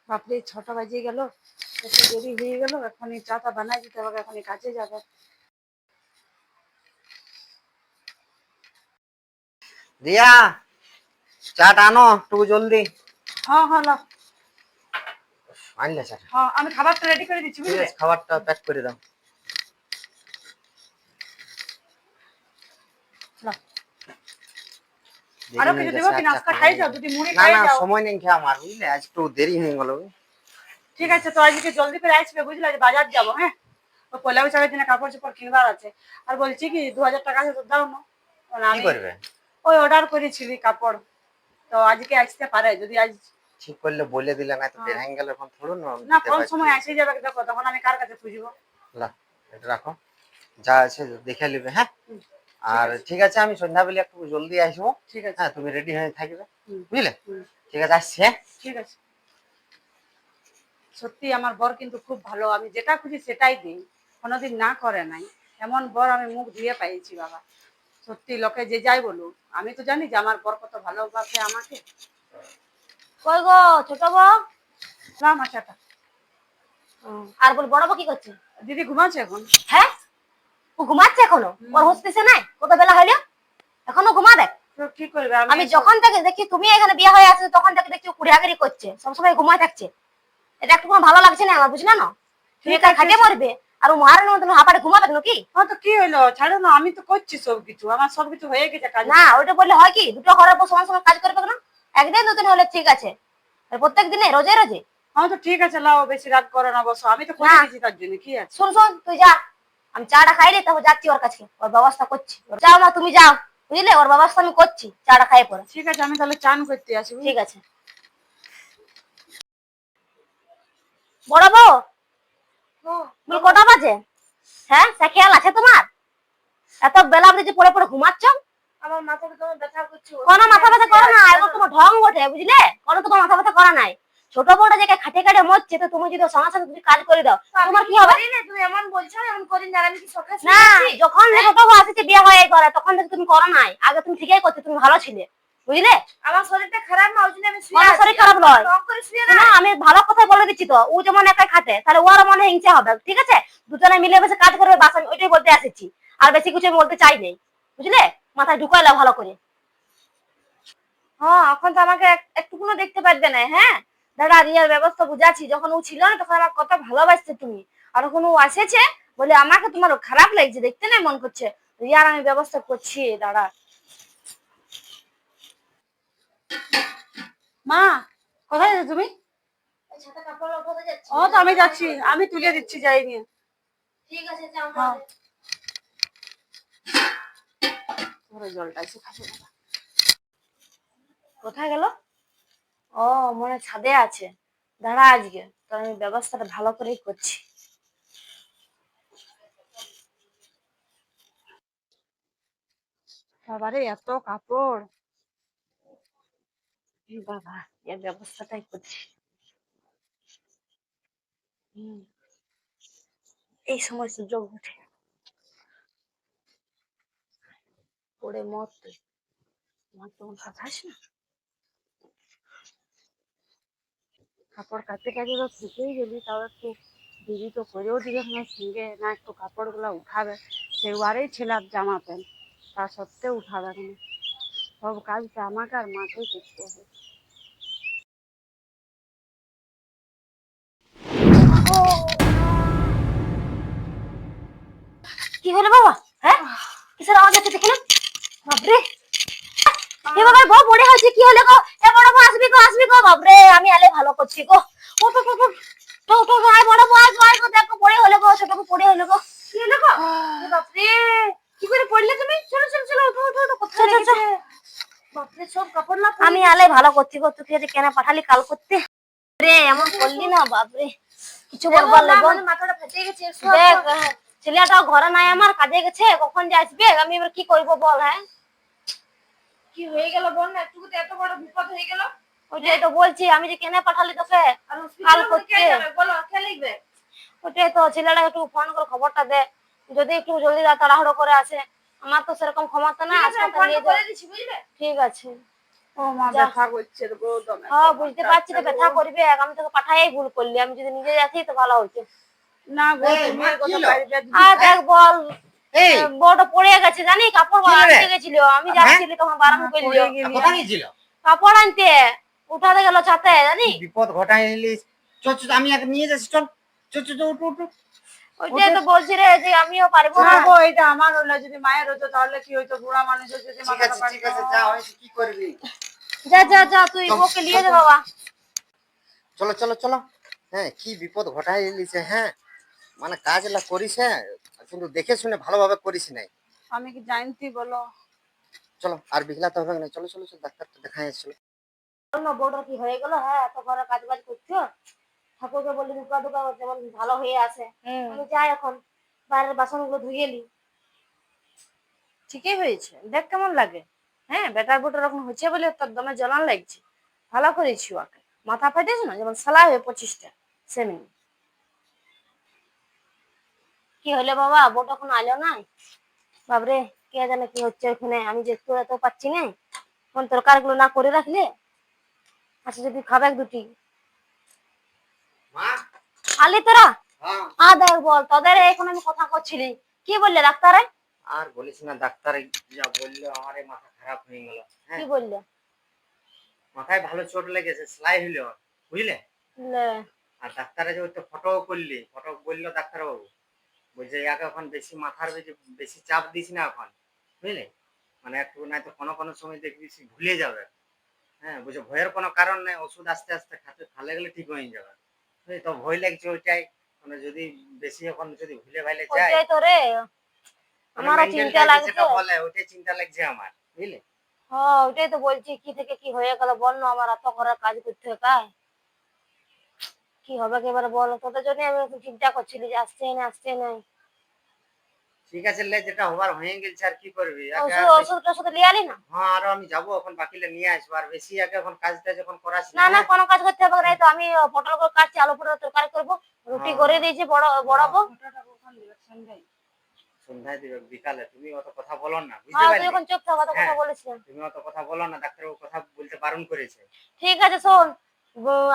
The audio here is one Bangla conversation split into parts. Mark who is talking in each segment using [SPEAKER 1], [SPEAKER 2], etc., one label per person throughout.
[SPEAKER 1] বাপরে ৬টা বাজিয়ে গেল, এত দেরি হয়ে গেল। এখনই চাটা বানাই দিতে হবে, এখনই কাজে যাবে।
[SPEAKER 2] রিয়া, চাটা আনো একটু জলদি।
[SPEAKER 1] হ্যাঁ হ্যাঁ লাও।
[SPEAKER 2] আনলে চাটা?
[SPEAKER 1] হ্যাঁ আমি খাবারটা রেডি করে দিচ্ছি,
[SPEAKER 2] ঠিক
[SPEAKER 1] বুঝলে?
[SPEAKER 2] আছে, খাবারটা প্যাক করে দাও।
[SPEAKER 1] লাও।
[SPEAKER 2] দেরি
[SPEAKER 1] আরো
[SPEAKER 2] হয়ে
[SPEAKER 1] কিছু দেবো
[SPEAKER 2] গেছে,
[SPEAKER 1] কি?
[SPEAKER 2] আচ্ছা
[SPEAKER 1] নাস্তা খাই
[SPEAKER 2] খাই
[SPEAKER 1] যাও,
[SPEAKER 2] না।
[SPEAKER 1] দুটি মুড়ি
[SPEAKER 2] না
[SPEAKER 1] খাই
[SPEAKER 2] না,
[SPEAKER 1] যাও।
[SPEAKER 2] সময় নেই খেয়ে আমার, বুঝলে আজ একটু দেরি হয়ে গেল।
[SPEAKER 1] ঠিক আছে, তো আজকে জলদি করে আসবে, বুঝলে? আজ বাজার যাবো। হ্যাঁ, ও পয়লা বৈশাখের দিনে কাপড় চোপড় কিনবার আছে। আর বলছি কি, ২০০০ টাকা আছে তো দাও না।
[SPEAKER 2] কি
[SPEAKER 1] আমি
[SPEAKER 2] করবে?
[SPEAKER 1] ওই অর্ডার করেছিলি কাপড়, তো আজকে আসতে পারে যদি আজ।
[SPEAKER 2] ঠিক করলে বলে দিলে, না তো
[SPEAKER 1] হ্যাঁ।
[SPEAKER 2] দেরি হয়ে গেল, এখন থোড়ো না
[SPEAKER 1] না,
[SPEAKER 2] দিতে
[SPEAKER 1] কোন
[SPEAKER 2] পারছি।
[SPEAKER 1] সময় আসে যাবে দেখো, তখন আমি কার কাছে খুঁজবো?
[SPEAKER 2] লা, এটা রাখো, যা আছে দেখে নেবে। হ্যাঁ, আর ঠিক আছে, আমি সন্ধ্যাবেলা একটু জলদি আসবো।
[SPEAKER 1] ঠিক আছে।
[SPEAKER 2] হ্যাঁ, তুমি রেডি হয়ে থাকবে,
[SPEAKER 1] হুম,
[SPEAKER 2] বুঝলে?
[SPEAKER 1] হুম,
[SPEAKER 2] ঠিক আছে, আসছি। হ্যাঁ,
[SPEAKER 1] ঠিক আছে। সত্যি আমার বর কিন্তু খুব ভালো, আমি যেটা খুঁজি সেটাই দিই, কোনোদিন না করে নাই। এমন বর আমি মুখ দিয়ে পাইছি বাবা। সত্যি, লোকে যে যাই বলুক, আমি তো জানি যে আমার বর কত ভালোবাসে আমাকে।
[SPEAKER 3] কই গো ছোট বউ?
[SPEAKER 1] না মাছাটা।
[SPEAKER 3] আর বল বড় বউ কি করছে?
[SPEAKER 1] দিদি ঘুমাচ্ছে এখন।
[SPEAKER 3] হ্যাঁ, ও ঘুমাচ্ছে এখনো? ওর হসপিসে নাই? কত বেলা হইলো এখনো ঘুমা? দেখ,
[SPEAKER 1] তো কি করবে,
[SPEAKER 3] আমি যখন থেকে দেখি তুমি এখানে বিয়ে হয়ে আসছো তখন থেকে দেখছি কুড়িয়াগিরি করছে, সবসময় ঘুমায় থাকছে। এটা একটু কোনো ভালো লাগছে না আমার, বুঝলে না? তুমি একা খাটে মরবে আর ও মারের মধ্যে হাঁপাড়ে ঘুমাবে নাকি?
[SPEAKER 1] হ্যাঁ, তো কি হইলো, ছাড়ো না, আমি তো করছি সবকিছু, আমার সবকিছু হয়ে গেছে কাজ।
[SPEAKER 3] না, ওইটা বললে হয় কি? দুটো ঘরের পর সমান সমান কাজ করবে না? একদিন দুদিন হলে ঠিক আছে, আর প্রত্যেক দিনে রোজে রোজে?
[SPEAKER 1] হ্যাঁ তো ঠিক আছে, লাও, বেশি রাত করো না, বসো, আমি তো করে
[SPEAKER 3] না।
[SPEAKER 1] দিয়েছি তার জন্য, কি আছে।
[SPEAKER 3] শোন শোন, তুই যা, আমি চাটা খাইলে তারপর যাচ্ছি ওর কাছে, ওর ব্যবস্থা করছি। যাও না, তুমি যাও, বুঝলে? ওর ব্যবস্থা আমি করছি চাটা খাই পরে।
[SPEAKER 1] ঠিক আছে, আমি তাহলে চান করতে আসি, বুঝলি?
[SPEAKER 3] ঠিক আছে। বড় বউ, বল কটা বাজে? হ্যাঁ, সে খেয়াল আছে তোমার? এত বেলা অবধি পড়ে পড়ে ঘুমাচ্ছ?
[SPEAKER 1] আমার মাথাটা তোমার ব্যথা করছে।
[SPEAKER 3] কোনো মাথা ব্যথা করো না, এবার তোমার ঢং ওঠে, বুঝলে? কোনো তোমার মাথা ব্যথা করা নাই। ছোট বউটা যে খাটে খাটে মরছে, তো তুমি যদি সঙ্গে সঙ্গে তুমি কাজ করে দাও, তোমার কি হবে?
[SPEAKER 1] তুমি এমন বলছো, এমন করিন না, আমি কি সকাল
[SPEAKER 3] না, যখন ছোট বউ আসছে বিয়ে হয়ে করে তখন থেকে তুমি করো নাই, আগে তুমি ঠিকই করছো, তুমি ভালো ছিলে, বুঝলে?
[SPEAKER 1] আমার শরীরটা খারাপ না, ওই জন্য আমি শুয়ে
[SPEAKER 3] কোনো
[SPEAKER 1] আছি।
[SPEAKER 3] শরীর খারাপ নয়,
[SPEAKER 1] রং করে শুয়ে
[SPEAKER 3] না, আমি ভালো কথা বলে দিচ্ছি তো। ও যেমন একাই খাটে, তাহলে ওর মনে হিংসা হবে, ঠিক আছে? দুজনে মিলে বসে কাজ করবে, বাস আমি ওইটাই বলতে এসেছি। আর বেশি কিছু আমি বলতে চাই নাই, বুঝলে? মাথায় ঢুকাইলা ভালো করে।
[SPEAKER 4] হ্যাঁ, এখন তো আমাকে একটুকুনো দেখতে পারবে না। হ্যাঁ দাদা, রিয়ার ব্যবস্থা বুঝাচ্ছি, যখন ও ছিল না তখন আমার কত ভালোবাসছে তুমি, আর এখন ও আসেছে বলে আমাকে তোমার খারাপ লাগছে, দেখতে না মন করছে। রিয়ার আমি ব্যবস্থা করছি, দাদা।
[SPEAKER 1] মা, কোথায় যাচ্ছ তুমি? ও তো আমি যাচ্ছি, আমি তুলে দিচ্ছি, যাই নিয়ে।
[SPEAKER 3] ঠিক আছে,
[SPEAKER 1] হ্যাঁ, ধরো জলটা এসে খাবো বাবা।
[SPEAKER 4] কোথায় গেল? ও, মনে হয় ছাদে আছে। দাঁড়া, আজকে তো আমি ব্যবস্থাটা ভালো করেই করছি।
[SPEAKER 1] বাবারে এত কাপড়!
[SPEAKER 4] বাবা, এর ব্যবস্থাটাই করছি। এই সময় সুযোগ উঠে পড়ে মত, তুই আমার তখন কথাস না।
[SPEAKER 1] কাপড় কাটতে কাটতে তো শিখেই গেলি, তাও একটু দিদি তো করেও দিবে না সঙ্গে, না একটু কাপড় গুলা উঠাবে। সে ওয়ারেই ছিলাম জামা প্যান্ট, তা সত্ত্বেও উঠাবে না। সব কাজটা আমাকে আর মাকেই করতে হবে।
[SPEAKER 3] কি হলো বাবা? হ্যাঁ, কিসের আওয়াজ হচ্ছে দেখে না? বাপরে, এ বাবা, বউ পড়ে হয়েছে, কি হলো গো? এ বড় বউ, আসবি গো, আসবি গো। বাপরে, আমি আলে ভালো করছি গো। ও তো তো তো তো তো আয় বড় বউ, আয় গো, দেখো পড়ে হলো গো, ছোট বউ পড়ে হলো গো। কি হলো গো?
[SPEAKER 4] বাপরে, কি করে পড়লে তুমি? চলো চলো চলো, উঠো উঠো উঠো, কোথায় লেগেছে? বাপরে, সব কাপড় না
[SPEAKER 3] আমি আলে ভালো করছি গো, তুই যে কেন পাঠালি কাল করতে? রে, এমন করলি না বাপরে, কিছু বলবার লাগবে।
[SPEAKER 4] মাথাটা ফেটে গেছে।
[SPEAKER 3] দেখ, ছেলেটাও ঘরে নাই, আমার কাজে গেছে, কখন যে আসবে আমি এবার কি করবো বল? হ্যাঁ,
[SPEAKER 4] কি হয়ে গেল বল না, একটু এত বড় বিপদ হয়ে গেল।
[SPEAKER 3] ওইটাই তো বলছি, আমি যে কেন পাঠালি তোকে
[SPEAKER 4] আর
[SPEAKER 3] কাল
[SPEAKER 4] হসপিটালে
[SPEAKER 3] করতে।
[SPEAKER 4] কে যাবে বলো, কে লিখবে?
[SPEAKER 3] ওইটাই তো, ছেলেটা একটু ফোন করে খবরটা দে, যদি একটু জলদি তাড়াহুড়ো করে আসে। আমার তো সেরকম ক্ষমতা না,
[SPEAKER 4] ঠিক আছে, আমি
[SPEAKER 3] হাসপাতাল
[SPEAKER 4] ফোনটা
[SPEAKER 3] নিয়ে
[SPEAKER 4] করে
[SPEAKER 3] যাও।
[SPEAKER 4] দিচ্ছি, বুঝলে?
[SPEAKER 3] ঠিক আছে।
[SPEAKER 1] ও মা
[SPEAKER 3] যা।
[SPEAKER 1] ব্যথা করছে গো দমে।
[SPEAKER 3] হ্যাঁ বুঝতে পারছি তো, ব্যথা করবে। আমি তোকে পাঠাই ভুল করলি, আমি যদি নিজে যাচ্ছি তো ভালো হতো।
[SPEAKER 1] না গো
[SPEAKER 2] এই,
[SPEAKER 1] তুমি
[SPEAKER 2] মা,
[SPEAKER 1] এই
[SPEAKER 2] কি
[SPEAKER 1] কথা
[SPEAKER 2] হলো?
[SPEAKER 1] পারবে যদি
[SPEAKER 3] আর দেখ বল,
[SPEAKER 2] এই
[SPEAKER 3] বউটা পড়ে গেছে জানি, কাপড়
[SPEAKER 2] কি রে?
[SPEAKER 3] আনতে গেছিল, আমি যাচ্ছিলি তখন বারণ করলি
[SPEAKER 1] পড়ে গেলি।
[SPEAKER 2] কোথায় গেছিল?
[SPEAKER 3] কাপড় আনতে, উঠাতে গেল ছাতে জানি।
[SPEAKER 2] কি বিপদ ঘটাই নিলিস। চল চল, আমি আগে নিয়ে যাচ্ছি, চল চল চল চল, উঠ উঠ উঠ।
[SPEAKER 3] ওইটাই তো বলছি রে যে আমিও পারবো
[SPEAKER 1] না
[SPEAKER 3] না।
[SPEAKER 1] গো এটা আমার হলো, যদি মায়ের হতো তাহলে কি হইতো, বুড়া মানুষের যদি
[SPEAKER 2] ঠিক
[SPEAKER 1] মাথাটা
[SPEAKER 2] আছে ঠিক আছে, যা হয়েছে কি করবি।
[SPEAKER 3] যা যা যা, তুই
[SPEAKER 2] চল,
[SPEAKER 3] বউকে নিয়ে
[SPEAKER 2] চল,
[SPEAKER 3] যা
[SPEAKER 2] চল।
[SPEAKER 3] বাবা।
[SPEAKER 2] চলো চলো চলো। হ্যাঁ, কি বিপদ ঘটাই নিলিছে। হ্যাঁ, মানে কাজ এলা করিস, হ্যাঁ, কিন্তু দেখে শুনে ভালোভাবে করিস নাই।
[SPEAKER 1] আমি কি জানতি বলো?
[SPEAKER 2] চলো, আর বিগলাতে হবে না, চলো চলো চলো, ডাক্তার তো দেখাই আসছিল।
[SPEAKER 3] বল না বউটার কি হয়ে গেল? হ্যাঁ, এত ঘরে কাজ বাজ করছো, ঠাকুরকে বললি দুকা দুকা যেমন ভালো হয়ে আসে। আমি যাই এখন বাইরের বাসনগুলো ধুয়ে নি।
[SPEAKER 4] ঠিকই হয়েছে, দেখ কেমন লাগে। হ্যাঁ, বেটার বুটার এরকম হচ্ছে বলে তোর দমে জ্বলান লাগছে। ভালো করেছি ওকে, মাথা ফাটিয়েছে না যেমন সালা হয়ে 25টা সেমিনি।
[SPEAKER 3] কি হলো বাবা, বউটা এখন আলো না? বাবরে, কে জানে কি হচ্ছে ওখানে, আমি যে একটু এত পাচ্ছি না। কোন তরকারি গুলো না করে রাখলে আচ্ছা যদি খাবে এক দুটি।
[SPEAKER 2] মা।
[SPEAKER 3] আলি তোরা
[SPEAKER 2] হ্যাঁ।
[SPEAKER 3] দেখ বল, তোদের এখন আমি কথা করছিলি, কি বললে ডাক্তারে?
[SPEAKER 2] আর বলিস না, ডাক্তার যা বললো আমার মাথা খারাপ হয়ে গেল। হ্যাঁ,
[SPEAKER 3] কি বললে?
[SPEAKER 2] মাথায় ভালো চোট লেগেছে, সেলাই হইলো, বুঝলে।
[SPEAKER 3] লে,
[SPEAKER 2] আর ডাক্তারে যে ওই তো ফটো করলি, ফটো বললো ডাক্তার বাবু, বলছে ইয়াকে এখন বেশি মাথার বেশি চাপ দিস না এখন, বুঝলে। মানে একটু নাই তো কোনো কোনো সময় দেখবি ভুলে যাবে। হ্যাঁ, বুঝছো, ভয়ের কোনো কারণ নেই, ওষুধ আস্তে আস্তে খালে গেলে ঠিক হয়ে যাবে। বুঝলি তো, ভয় লাগছে ওইটাই। মানে যদি বেশি এখন যদি ভুলে ভাইলে যায়,
[SPEAKER 3] ওইটাই তো রে,
[SPEAKER 2] মানে
[SPEAKER 3] আমারও
[SPEAKER 2] মেন্টাল
[SPEAKER 3] চিন্তা লাগছে।
[SPEAKER 2] যেটা বলে ওইটাই চিন্তা লাগছে আমার, বুঝলে।
[SPEAKER 3] হ্যাঁ ওইটাই তো বলছি, কি থেকে কি হয়ে গেল বল না, আমার এত ঘরের কাজ করতে হয় কাজ, কি হবে এবারে বল, তোদের জন্য আমি একটু চিন্তা করছিলি যে আসছে না আসছে না।
[SPEAKER 2] ঠিক আছে, লে, যেটা হবার হয়ে গেছে, আর কি করবি। আগে
[SPEAKER 3] ওষুধ
[SPEAKER 2] আর বেশি।
[SPEAKER 3] ওষুধ টষুধ লিয়ে আলি না?
[SPEAKER 2] হ্যাঁ, আরো আমি যাবো এখন, বাকিলে নিয়ে আসবো। আর বেশি আগে এখন কাজটা যখন করাস না,
[SPEAKER 3] না না,
[SPEAKER 2] হ্যাঁ।
[SPEAKER 3] কোনো কাজ করতে হবে না, এই তো আমি পটল করে কাটছি, আলু পটল তরকারি করবো, রুটি
[SPEAKER 2] হ্যাঁ।
[SPEAKER 3] করে দিয়েছি বড়াবো।
[SPEAKER 1] ফটোটা কখন দিবে সন্ধ্যায়?
[SPEAKER 2] সন্ধ্যায় দিবে, বিকালে। তুমি অত কথা বলো না, বুঝতে
[SPEAKER 3] হ্যাঁ তুই
[SPEAKER 2] পারলি।
[SPEAKER 3] এখন চুপ থাক, অত কথা
[SPEAKER 2] হ্যাঁ,
[SPEAKER 3] বলিস না।
[SPEAKER 2] তুমি অত কথা বলো না, ডাক্তারবাবু কথা বলতে বারণ করেছে।
[SPEAKER 3] ঠিক আছে শোন,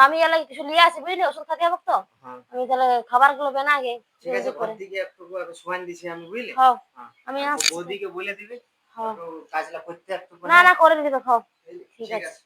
[SPEAKER 3] আমি এলে কিছু নিয়ে আসি বুঝলি, ওষুধ খাতে হবে তো।
[SPEAKER 2] হ্যাঁ,
[SPEAKER 3] আমি তাহলে খাবার গুলো বেনা আগে
[SPEAKER 2] ঠিক আছে,
[SPEAKER 3] জলদি
[SPEAKER 2] ঘর
[SPEAKER 3] করে।
[SPEAKER 2] দিকে একটু সোয়ান দিছি আমি, বুঝলি।
[SPEAKER 3] হ্যাঁ
[SPEAKER 2] হ্যাঁ,
[SPEAKER 3] আমি
[SPEAKER 2] আর
[SPEAKER 3] আসছি।
[SPEAKER 2] বৌদিকে বলে দিবি
[SPEAKER 3] হ্যাঁ,
[SPEAKER 2] একটু কাজটা করতে একটু করে।
[SPEAKER 3] না না করে দিবি তো, খাও।
[SPEAKER 2] বুঝলি?
[SPEAKER 3] ঠিক
[SPEAKER 2] ঠিক
[SPEAKER 3] আছে।
[SPEAKER 2] আছে।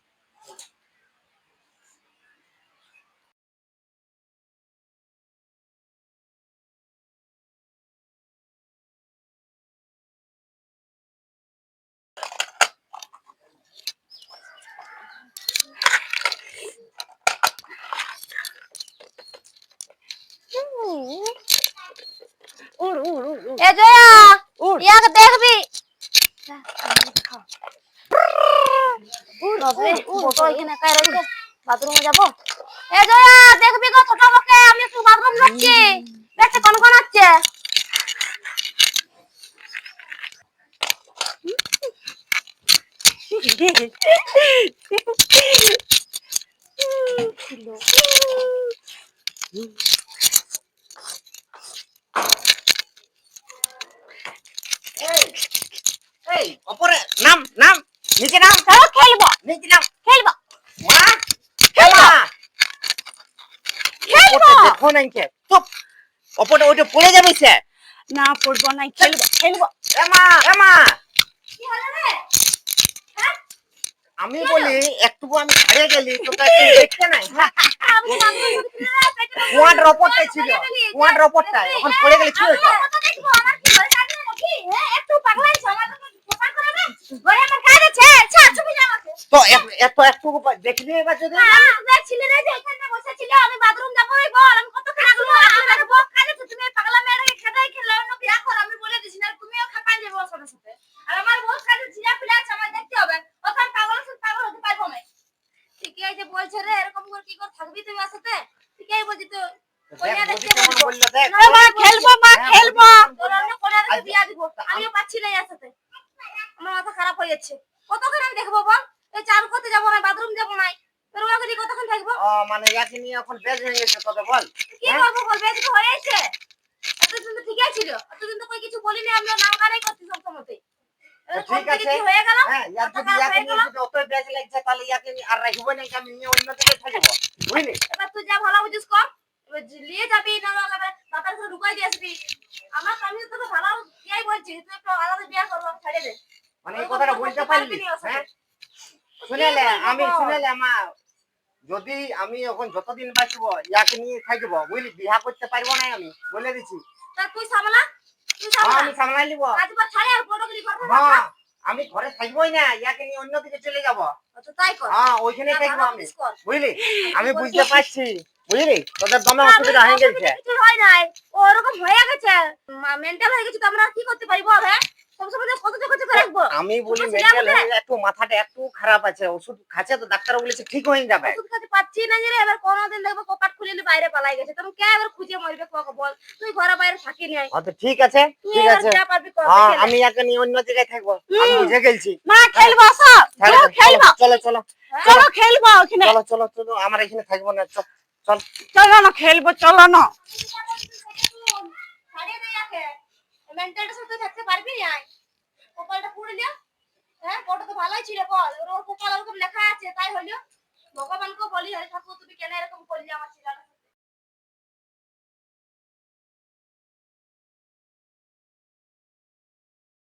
[SPEAKER 3] এ জয়া, ইয়াকে দেখবি। বাপরে, বউটা এখানে একাই রয়েছে, বাথরুমে যাবো। এ জয়া, দেখবি গো ছোট বউকে, আমি একটু বাথরুম যাচ্ছি, দেখতে কোন কোন হচ্ছে।
[SPEAKER 2] এই, এই, ওপরে নাম নাম, নিচে নাম,
[SPEAKER 3] চলো খেলবো,
[SPEAKER 2] নিচে নাম।
[SPEAKER 3] খেলবো,
[SPEAKER 2] মা,
[SPEAKER 3] খেলবো,
[SPEAKER 2] মা,
[SPEAKER 3] খেলবো।
[SPEAKER 2] ওপরটা দেখো নাই কে, চুপ। ওপরটা ওইটা পড়ে যাবে সে।
[SPEAKER 1] না পড়বো না, খেলবো খেলবো।
[SPEAKER 2] এমা এমা,
[SPEAKER 3] কি হলো রে? হ্যাঁ?
[SPEAKER 2] আমি বলি একটু আমি ছাড়িয়ে গেলি তোকে একটু দেখতে নাই। হ্যাঁ,
[SPEAKER 3] আমি বাথরুম করতে না, পেটে ব্যথা।
[SPEAKER 2] কুয়ার রপরটা ছিল, কুয়ার রপরটা এখন পড়ে গেলে কি হইতো।
[SPEAKER 3] আমি কথা দেখবো, আমার কি ঘরে কাজ নেই নাকি? হ্যাঁ, একটু পাগলাইছ, আমার তো দোকান করে না। ঘরে আমার কাজ আছে, ছাড় চুপি যা আমাকে।
[SPEAKER 2] তো এত একটু দেখলি এবার যদি।
[SPEAKER 3] ছেলে রে যে এখানে বসে ছিল, আমি বাথরুম যাবো, এই বল আমি কত খারাপ লাগলো, আমার বউ কাজ আছে, তুমি এই পাগলা মেয়েটাকে খেদাই খেলে অন্য বিয়া করো, আমি বলে দিছি না, তুমিও খাপান যাবে ওর সাথে সাথে। আর আমার বউ কাজে জিরা ফিলা আছে, আমার দেখতে হবে, ওখানে পাগলের সাথে পাগল হতে পারবো না। ঠিকই যে বলছে রে, এরকম করে কি করে থাকবি তুই আমার সাথে? ঠিকই বলছি তো, কইনা
[SPEAKER 2] দেখ,
[SPEAKER 3] দেখতে
[SPEAKER 2] বৌদি কেমন
[SPEAKER 3] বলবো।
[SPEAKER 2] বললো, দেখ।
[SPEAKER 3] না মা খেলবো, মা
[SPEAKER 2] হ্যাঁ,
[SPEAKER 3] খেলবো,
[SPEAKER 2] বৌদি কেমন
[SPEAKER 3] তোর
[SPEAKER 2] বললো।
[SPEAKER 3] অন্য কোনে রেখে
[SPEAKER 2] আজ-
[SPEAKER 3] বিয়া দিব, আমিও পাচ্ছি না এর সাথে। আমার মাথা খারাপ হয়ে যাচ্ছে, কতক্ষণ আমি দেখবো বল? এই চান করতে যাবো না, বাথরুম যাবো না, তোর মাকে দিয়ে কতক্ষণ থাকবো?
[SPEAKER 2] ও, মানে ইয়াকে নিয়ে এখন বেজ হয়ে গেছে তবে, বল।
[SPEAKER 3] কি বলবো বল, বেশ তো হয়েছে। এতদিন তো ঠিকই ছিল, এতদিন তো কই কিছু বলিনি, আমরা নাম গানাই করছি সব সময়তে।
[SPEAKER 4] এবার
[SPEAKER 2] ঠিক
[SPEAKER 4] কোন থেকে
[SPEAKER 2] আছে।
[SPEAKER 4] কি হয়ে গেল?
[SPEAKER 2] হ্যাঁ, ইয়ার
[SPEAKER 4] মাথা
[SPEAKER 2] যদি
[SPEAKER 4] খারাপ
[SPEAKER 2] ইয়াকে
[SPEAKER 4] হয়ে
[SPEAKER 2] নিয়ে
[SPEAKER 4] গেল।
[SPEAKER 2] যদি অতই ব্যাজ লাগছে তাহলে ইয়াকে আর রাখবো না, আমি নিয়ে অন্য দিকে থাকবো, বুঝলি?
[SPEAKER 4] এবার তুই যা ভালো বুঝিস কর। এবার নিয়ে যাবি না এবার বাপের সাথে ঢুকাই দিয়ে আসবি। আমি তোকে ভালো দিয়াই বলছি, তুই একটু আলাদা বিয়ে করবো, ছেড়ে দে।
[SPEAKER 2] মানে এই কথাটা বলতে পারলি? হ্যাঁ, শুনেলে আমি শুনেলে মা, যদি আমি এখন যতদিন বাঁচবো ইয়াকে নিয়ে থাকবো, বুঝলি? বিয়া করতে পারবো না আমি, বলে দিছি।
[SPEAKER 4] তা তুই সামলা, তুই
[SPEAKER 2] হ্যাঁ,
[SPEAKER 4] সামলা।
[SPEAKER 2] আমি সামলাই নিব।
[SPEAKER 4] কাজ বাজ ছাড়ে আর বড়গিরি করতে
[SPEAKER 2] হ্যাঁ, আমি ঘরে থাকবোই না, ইয়াকে নিয়ে অন্য দিকে চলে যাবো।
[SPEAKER 4] তো তাই কর।
[SPEAKER 2] হ্যাঁ, ওইখানে
[SPEAKER 4] যা
[SPEAKER 2] থাকবো
[SPEAKER 4] ভালো
[SPEAKER 2] আমি,
[SPEAKER 4] বুঝিস কর।
[SPEAKER 2] বুঝলি? আমি বুঝতে পারছি, বুঝলি? তোদের দমে অসুবিধা হয়ে গেছে।
[SPEAKER 4] কিছু হয় নাই, ও ওরকম হয়ে গেছে, মেন্টাল হয়ে গেছে, তো আমরা কি করতে পারি বল? হ্যাঁ, সবসময় কত চোখে চোখে রাখবো?
[SPEAKER 2] আমি বলি
[SPEAKER 4] ছোট ছেলে
[SPEAKER 2] মেন্টাল
[SPEAKER 4] আমাদের।
[SPEAKER 2] হয়ে একটু মাথাটা একটু খারাপ আছে, ওষুধ খাচ্ছে তো ডাক্তার বলেছে ঠিক হয়ে যাবে।
[SPEAKER 4] ওষুধ খেতে পাচ্ছি না যে রে, এবার কোনোদিন দেখবো কপাট খুলে নিয়ে বাইরে পালাই গেছে, তখন কে এবার খুঁজে মরবে কাকে বল? তুই ঘরে বাইরে থাকি নাই,
[SPEAKER 2] হ্যাঁ, তো ঠিক আছে,
[SPEAKER 4] তুই
[SPEAKER 2] ঠিক
[SPEAKER 4] এবার
[SPEAKER 2] আছে।
[SPEAKER 4] যা পারবি কর,
[SPEAKER 2] হ্যাঁ,
[SPEAKER 4] দেখে নে।
[SPEAKER 2] আমি ইয়াকে নিয়ে অন্য জায়গায় থাকবো, আমি বুঝে গেছি।
[SPEAKER 1] মা খেলবো, আসো
[SPEAKER 2] ছাড়ে
[SPEAKER 1] চলো
[SPEAKER 2] দে,
[SPEAKER 1] খেলবো,
[SPEAKER 2] চলো চলো
[SPEAKER 1] চলো খেলবো ওখানে,
[SPEAKER 2] চলো চলো চলো, আমার এখানে থাকবো না, চল চল।
[SPEAKER 1] চলো না খেলবো, চলো না।
[SPEAKER 4] ছাড়িয়ে দে ইয়াকে। মেন্টালটার সাথে তুই থাকতে পারবি না? কপালটা পুড়ে লিয়া। হ্যাঁ, ওটা তো ভালোই ছিল বল, ওর কপাল ওরকম লেখা আছে তাই হলো। ভগবানকে বলি, হরে ঠাকুর তুমি কেন এরকম করলি আমার ছেলেটার